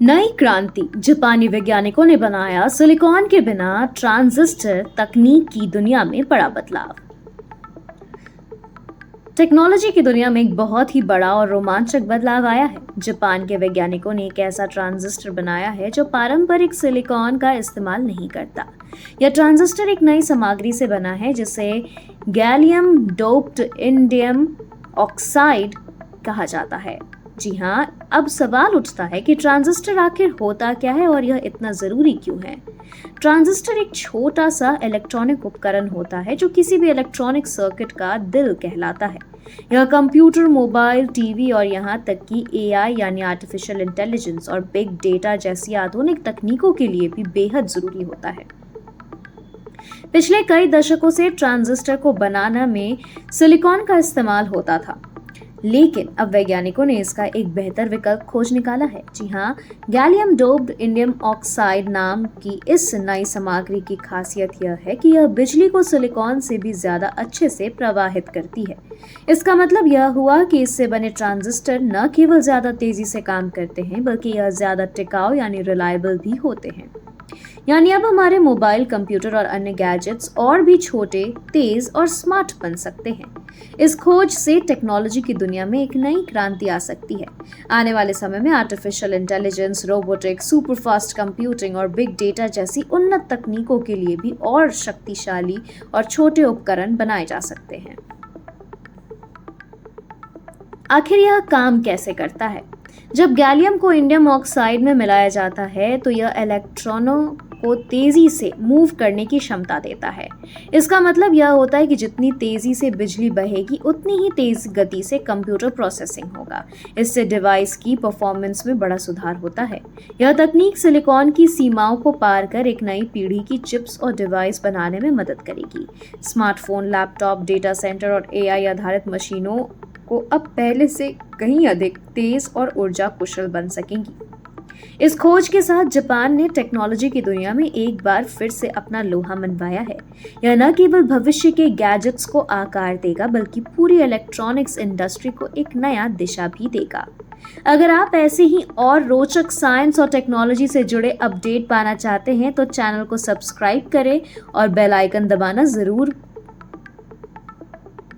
नई क्रांति। जापानी वैज्ञानिकों ने बनाया सिलिकॉन के बिना ट्रांजिस्टर। तकनीक की दुनिया में बड़ा बदलाव। टेक्नोलॉजी की दुनिया में एक बहुत ही बड़ा और रोमांचक बदलाव आया है। जापान के वैज्ञानिकों ने एक ऐसा ट्रांजिस्टर बनाया है जो पारंपरिक सिलिकॉन का इस्तेमाल नहीं करता। यह ट्रांजिस्टर एक नई सामग्री से बना है जिसे गैलियम डोप्ड इंडियम ऑक्साइड कहा जाता है। जी हाँ, अब सवाल उठता है कि ट्रांजिस्टर आखिर होता क्या है और यह इतना जरूरी क्यों है। ट्रांजिस्टर एक छोटा सा इलेक्ट्रॉनिक उपकरण होता है जो किसी भी इलेक्ट्रॉनिक सर्किट का दिल कहलाता है। यह कंप्यूटर, मोबाइल, टीवी और यहाँ तक कि एआई यानी आर्टिफिशियल इंटेलिजेंस और बिग डेटा जैसी आधुनिक तकनीकों के लिए भी बेहद जरूरी होता है। पिछले कई दशकों से ट्रांजिस्टर को बनाने में सिलिकॉन का इस्तेमाल होता था, लेकिन अब वैज्ञानिकों ने इसका एक बेहतर विकल्प खोज निकाला है। जी हाँ, गैलियम डोप्ड इंडियम ऑक्साइड नाम की इस नई सामग्री की खासियत यह है कि यह बिजली को सिलिकॉन से भी ज्यादा अच्छे से प्रवाहित करती है। इसका मतलब यह हुआ कि इससे बने ट्रांजिस्टर न केवल ज्यादा तेजी से काम करते हैं, बल्कि यह ज्यादा टिकाऊ यानी रिलायबल भी होते हैं। यानी अब हमारे मोबाइल, कंप्यूटर और अन्य गैजेट्स और भी छोटे, तेज और स्मार्ट बन सकते हैं। इस खोज से टेक्नोलॉजी की दुनिया में एक नई क्रांति आ सकती है। आने वाले समय में artificial intelligence, robotics, super fast computing और बिग डेटा जैसी उन्नत तकनीकों के लिए भी और शक्तिशाली और छोटे उपकरण बनाए जा सकते हैं। आखिर यह काम कैसे करता है? जब गैलियम को इंडियम ऑक्साइड में मिलाया जाता है तो यह इलेक्ट्रॉनों को तेजी से मूव करने की क्षमता देता है। इसका मतलब यह होता है कि जितनी तेजी से बिजली बहेगी उतनी ही तेज गति से कंप्यूटर प्रोसेसिंग होगा। इससे डिवाइस की परफॉर्मेंस में बड़ा सुधार होता है। यह तकनीक सिलिकॉन की सीमाओं को पार कर एक नई पीढ़ी की चिप्स और डिवाइस बनाने में मदद करेगी। स्मार्टफोन, लैपटॉप, डेटा सेंटर और एआई आधारित मशीनों को अब पहले से कहीं अधिक तेज और ऊर्जा कुशल बन सकेंगी। इस खोज के साथ जापान ने टेक्नोलॉजी की दुनिया में एक बार फिर से अपना लोहा मनवाया है। यह न केवल भविष्य के गैजेट्स को आकार देगा, बल्कि पूरी इलेक्ट्रॉनिक्स इंडस्ट्री को एक नया दिशा भी देगा। अगर आप ऐसे ही और रोचक साइंस और टेक्नोलॉजी से जुड़े अपडेट पाना चाहते हैं तो चैनल को सब्सक्राइब करें और बेल आइकन दबाना जरूर